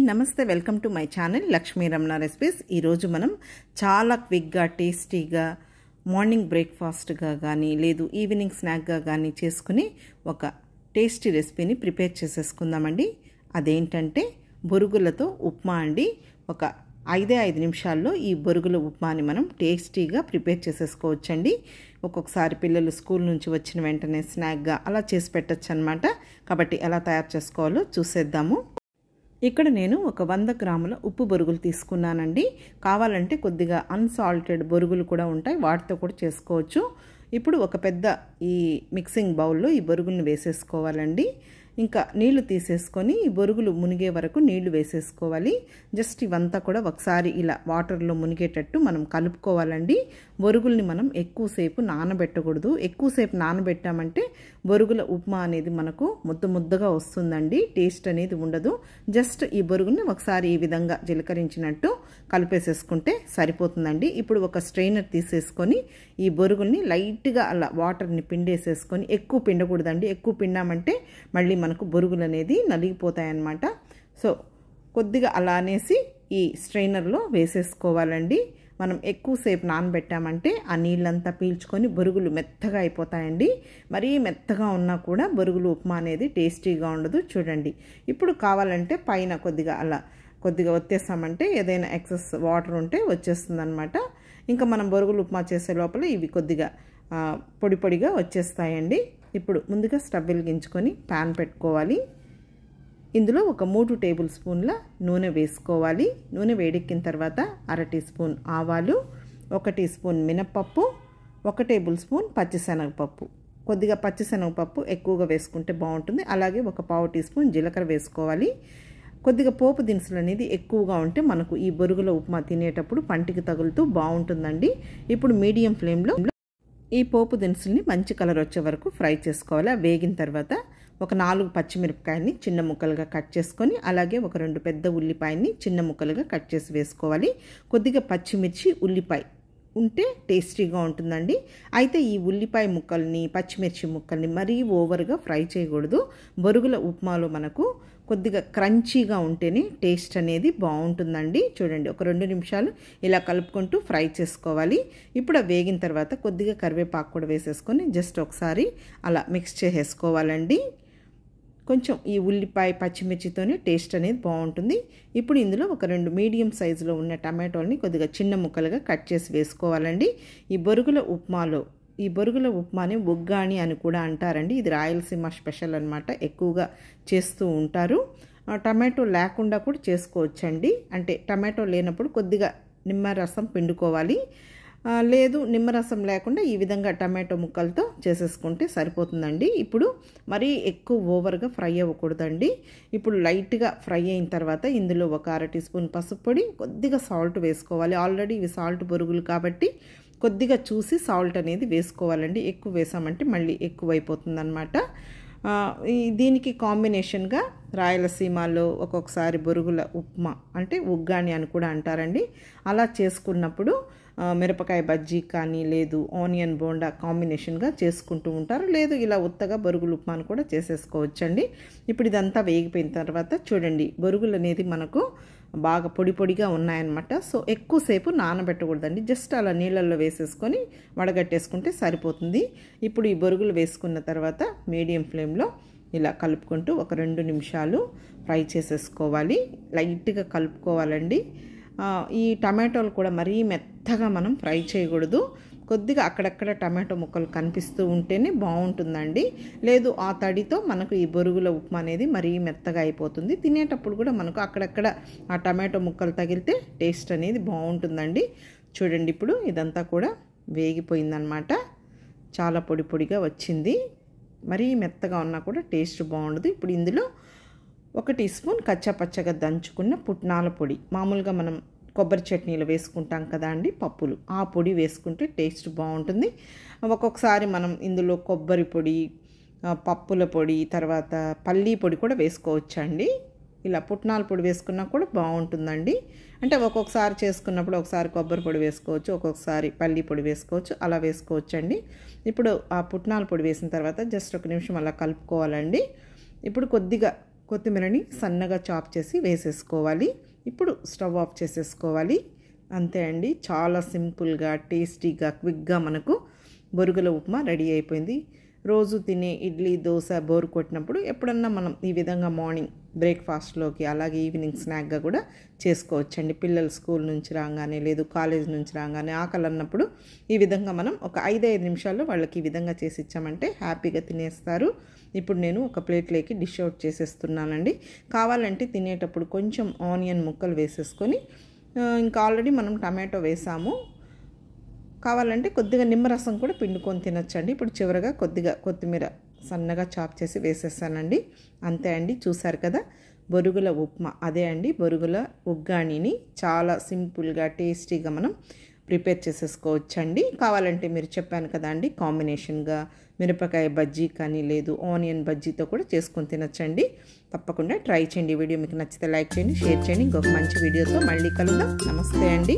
నమస్తే welcome to my channel Lakshmi Ramana recipes. ఈరోజు మనం చాలా క్విక్గా టేస్టీగా మార్నింగ్ బ్రేక్ఫాస్ట్గా కానీ లేదు ఈవినింగ్ స్నాక్గా కానీ చేసుకుని ఒక టేస్టీ రెసిపీని ప్రిపేర్ చేసేసుకుందామండి। అదేంటంటే బొరుగులతో ఉప్మా అండి। ఒక 5 నిమిషాల్లో ఈ బొరుగుల ఉప్మాని మనం టేస్టీగా ప్రిపేర్ చేసేసుకోవచ్చండి। ఒక్కొక్కసారి పిల్లలు స్కూల్ నుంచి వచ్చిన వెంటనే స్నాక్గా అలా చేసి పెట్టచ్చు అన్నమాట। కాబట్టి ఎలా తయారు చేసుకోవాలో చూసేద్దాము। ఇక్కడ నేను ఒక 100 గ్రాముల ఉప్పు బొరుగులు తీసుకున్నానండి। కావాలంటే కొద్దిగా అన్సాల్టెడ్ బొరుగులు కూడా ఉంటాయి, వాటితో కూడా చేసుకోవచ్చు। ఇప్పుడు ఒక పెద్ద ఈ మిక్సింగ్ బౌల్లో ఈ బొరుగుల్ని వేసేసుకోవాలండి। ఇంకా నీళ్లు తీసేసుకొని ఈ బొరుగులు మునిగే వరకు నీళ్లు వేసేసుకోవాలి। జస్ట్ ఇవంతా కూడా ఒకసారి ఇలా వాటర్లో మునిగేటట్టు మనం కలుపుకోవాలండి। బొరుగుల్ని మనం ఎక్కువసేపు నానబెట్టకూడదు, ఎక్కువసేపు నానబెట్టామంటే బొరుగుల ఉప్మా అనేది మనకు ముద్దగా వస్తుందండి, టేస్ట్ అనేది ఉండదు। జస్ట్ ఈ బొరుగుల్ని ఒకసారి ఈ విధంగా జీలకరించినట్టు కలిపేసేసుకుంటే సరిపోతుందండి। ఇప్పుడు ఒక స్ట్రైనర్ తీసేసుకొని ఈ బొరుగుల్ని లైట్గా అలా వాటర్ని పిండేసేసుకొని, ఎక్కువ పిండకూడదండి, ఎక్కువ పిండామంటే మళ్ళీ మనకు బొరుగులు అనేది నలిగిపోతాయన్నమాట। సో కొద్దిగా అలా అనేసి ఈ స్ట్రైనర్లో వేసేసుకోవాలండి। మనం ఎక్కువసేపు నానబెట్టామంటే ఆ నీళ్ళంతా పీల్చుకొని బొరుగులు మెత్తగా అయిపోతాయండి। మరీ మెత్తగా ఉన్నా కూడా బొరుగులు ఉప్మా అనేది టేస్టీగా ఉండదు। చూడండి, ఇప్పుడు కావాలంటే పైన కొద్దిగా ఒత్తేసామంటే ఏదైనా ఎక్సెస్ వాటర్ ఉంటే వచ్చేస్తుంది అనమాట। ఇంకా మనం బొరుగులు ఉప్మా చేసే లోపల ఇవి కొద్దిగా పొడిగా వచ్చేస్తాయండి। ఇప్పుడు ముందుగా స్టవ్ వెలిగించుకొని ప్యాన్ పెట్టుకోవాలి। ఇందులో ఒక 3 టేబుల్ స్పూన్ల నూనె వేసుకోవాలి। నూనె వేడెక్కిన తర్వాత 1/2 టీ స్పూన్ ఆవాలు, 1 టీ స్పూన్ మినప్పప్పు, 1 టేబుల్ స్పూన్ పచ్చిశనగపప్పు। కొద్దిగా పచ్చిశనగపప్పు ఎక్కువగా వేసుకుంటే బాగుంటుంది। అలాగే ఒక 1/2 టీ స్పూన్ జీలకర్ర వేసుకోవాలి। కొద్దిగా పోపు దినుసులు అనేది ఎక్కువగా ఉంటే మనకు ఈ బొరుగుల ఉప్మా తినేటప్పుడు పంటికి తగులుతూ బాగుంటుందండి। ఇప్పుడు మీడియం ఫ్లేమ్లో ఈ పోపు దినుసుల్ని మంచి కలర్ వచ్చే వరకు ఫ్రై చేసుకోవాలి। వేగిన తర్వాత ఒక 4 పచ్చిమిరపకాయల్ని చిన్న ముక్కలుగా కట్ చేసుకొని, అలాగే ఒక 2 పెద్ద ఉల్లిపాయల్ని చిన్న ముక్కలుగా కట్ చేసి వేసుకోవాలి। కొద్దిగా పచ్చిమిర్చి ఉల్లిపాయ ఉంటే టేస్టీగా ఉంటుందండి। అయితే ఈ ఉల్లిపాయ ముక్కల్ని పచ్చిమిర్చి ముక్కల్ని మరీ ఓవర్గా ఫ్రై చేయకూడదు। బొరుగుల ఉప్మాలో మనకు కొద్దిగా క్రంచీగా ఉంటేనే టేస్ట్ అనేది బాగుంటుందండి। చూడండి, ఒక 2 నిమిషాలు ఇలా కలుపుకుంటూ ఫ్రై చేసుకోవాలి। ఇప్పుడు వేగిన తర్వాత కొద్దిగా కరివేపాకు కూడా వేసేసుకొని జస్ట్ ఒకసారి అలా మిక్స్ చేసేసుకోవాలండి। కొంచెం ఈ ఉల్లిపాయ పచ్చిమిర్చితోనే టేస్ట్ అనేది బాగుంటుంది। ఇప్పుడు ఇందులో ఒక 2 మీడియం సైజులో ఉన్న టమాటోల్ని కొద్దిగా చిన్న ముక్కలుగా కట్ చేసి వేసుకోవాలండి। ఈ బొరుగుల ఉప్మాని ఉగ్గాని అని కూడా అంటారండి। ఇది రాయలసీమ స్పెషల్ అన్నమాట, ఎక్కువగా చేస్తూ ఉంటారు। టమాటో లేకుండా కూడా చేసుకోవచ్చండి, అంటే టమాటో లేనప్పుడు కొద్దిగా నిమ్మరసం పిండుకోవాలి, లేదు నిమ్మరసం లేకుండా ఈ విధంగా టమాటో ముక్కలతో చేసేసుకుంటే సరిపోతుందండి। ఇప్పుడు మరీ ఎక్కువ ఓవర్గా ఫ్రై అవ్వకూడదండి। ఇప్పుడు లైట్గా ఫ్రై అయిన తర్వాత ఇందులో ఒక 1/2 టీ స్పూన్ పసుపు పొడి, కొద్దిగా సాల్ట్ వేసుకోవాలి। ఆల్రెడీ ఇవి సాల్ట్ బొరుగులు కాబట్టి కొద్దిగా చూసి సాల్ట్ అనేది వేసుకోవాలండి, ఎక్కువ వేసామంటే మళ్ళీ ఎక్కువైపోతుంది అన్నమాట। దీనికి కాంబినేషన్గా రాయలసీమలో ఒక్కొక్కసారి బొరుగుల ఉప్మా అంటే ఉగ్గాని అని కూడా అంటారండి। అలా చేసుకున్నప్పుడు మిరపకాయ బజ్జీ కానీ లేదు ఆనియన్ బోండా కాంబినేషన్గా చేసుకుంటూ ఉంటారు, లేదు ఇలా ఉత్తగా బొరుగుల ఉప్మాను కూడా చేసేసుకోవచ్చండి। ఇప్పుడు ఇదంతా వేగిపోయిన తర్వాత చూడండి, బొరుగులు అనేది మనకు బాగా పొడిగా ఉన్నాయన్నమాట। సో ఎక్కువసేపు నానబెట్టకూడదండి, జస్ట్ అలా నీళ్ళల్లో వేసేసుకొని వడగట్టేసుకుంటే సరిపోతుంది। ఇప్పుడు ఈ బొరుగులు వేసుకున్న తర్వాత మీడియం ఫ్లేమ్లో ఇలా కలుపుకుంటూ ఒక 2 నిమిషాలు ఫ్రై చేసేసుకోవాలి, లైట్గా కలుపుకోవాలండి। ఈ టమాటోలు కూడా మరీ మెత్తగా మనం ఫ్రై చేయకూడదు, కొద్దిగా అక్కడక్కడ టమాటో ముక్కలు కనిపిస్తూ ఉంటేనే బాగుంటుందండి, లేదు ఆ తడితో మనకు ఈ బొరుగుల ఉప్మా అనేది మరీ మెత్తగా అయిపోతుంది। తినేటప్పుడు కూడా మనకు అక్కడక్కడ ఆ టమాటో ముక్కలు తగిలితే టేస్ట్ అనేది బాగుంటుందండి। చూడండి, ఇప్పుడు ఇదంతా కూడా వేగిపోయిందనమాట, చాలా పొడిగా వచ్చింది, మరీ మెత్తగా ఉన్నా కూడా టేస్ట్ బాగుండదు। ఇప్పుడు ఇందులో 1 టీ స్పూన్ కచ్చాపచ్చగా దంచుకున్న పుట్నాల పొడి, మామూలుగా మనం కొబ్బరి చట్నీలో వేసుకుంటాం కదా అండి పప్పులు, ఆ పొడి వేసుకుంటే టేస్ట్ బాగుంటుంది। ఒక్కొక్కసారి మనం ఇందులో కొబ్బరి పొడి, పప్పుల పొడి, తర్వాత పల్లీ పొడి కూడా వేసుకోవచ్చండి। ఇలా పుట్నాల పొడి వేసుకున్నా కూడా బాగుంటుందండి, అంటే ఒక్కొక్కసారి చేసుకున్నప్పుడు ఒకసారి కొబ్బరి పొడి వేసుకోవచ్చు, ఒక్కొక్కసారి పల్లీ పొడి వేసుకోవచ్చు, అలా వేసుకోవచ్చండి। ఇప్పుడు ఆ పుట్నాల పొడి వేసిన తర్వాత జస్ట్ 1 నిమిషం అలా కలుపుకోవాలండి। ఇప్పుడు కొద్దిగా కొత్తిమీరని సన్నగా చాప్ చేసి వేసేసుకోవాలి. ఇప్పుడు స్టవ్ ఆఫ్ చేసేసుకోవాలి. అంతే అండి, చాలా సింపుల్గా టేస్టీగా క్విక్గా మనకు బొరుగుల ఉప్మా రెడీ అయిపోయింది. రోజు తినే ఇడ్లీ దోశ బోరు కొట్టినప్పుడు ఎప్పుడన్నా మనం ఈ విధంగా మార్నింగ్ బ్రేక్ఫాస్ట్లోకి అలాగే ఈవినింగ్ స్నాక్గా కూడా చేసుకోవచ్చండి. పిల్లలు స్కూల్ నుంచి రాగానే లేదు కాలేజ్ నుంచి రాగానే ఆకలి అన్నప్పుడు ఈ విధంగా మనం ఒక 5 నిమిషాల్లో వాళ్ళకి ఈ విధంగా చేసి ఇచ్చామంటే హ్యాపీగా తినేస్తారు. ఇప్పుడు నేను ఒక ప్లేట్లోకి డిష్ అవుట్ చేసేస్తున్నానండి. కావాలంటే తినేటప్పుడు కొంచెం ఆనియన్ ముక్కలు వేసేసుకొని, ఇంకా ఆల్రెడీ మనం టమాటో వేసాము, కావాలంటే కొద్దిగా నిమ్మరసం కూడా పిండుకొని తినొచ్చండి. ఇప్పుడు చివరగా కొద్దిగా కొత్తిమీర సన్నగా చాప్ చేసి వేసేసానండి. అంతే అండి, చూసారు కదా బొరుగుల ఉప్మా. అదే అండి బొరుగుల ఉగ్గాణిని చాలా సింపుల్గా టేస్టీగా మనం ప్రిపేర్ చేసేసుకోవచ్చండి. కావాలంటే మీరు చెప్పాను కదా అండి, కాంబినేషన్గా మిరపకాయ బజ్జీ కానీ లేదు ఆనియన్ బజ్జీతో కూడా చేసుకొని తినొచ్చండి. తప్పకుండా ట్రై చేయండి. వీడియో మీకు నచ్చితే లైక్ చేయండి, షేర్ చేయండి. ఇంకొక మంచి వీడియోతో మళ్ళీ కలుద్దాం. నమస్తే అండి.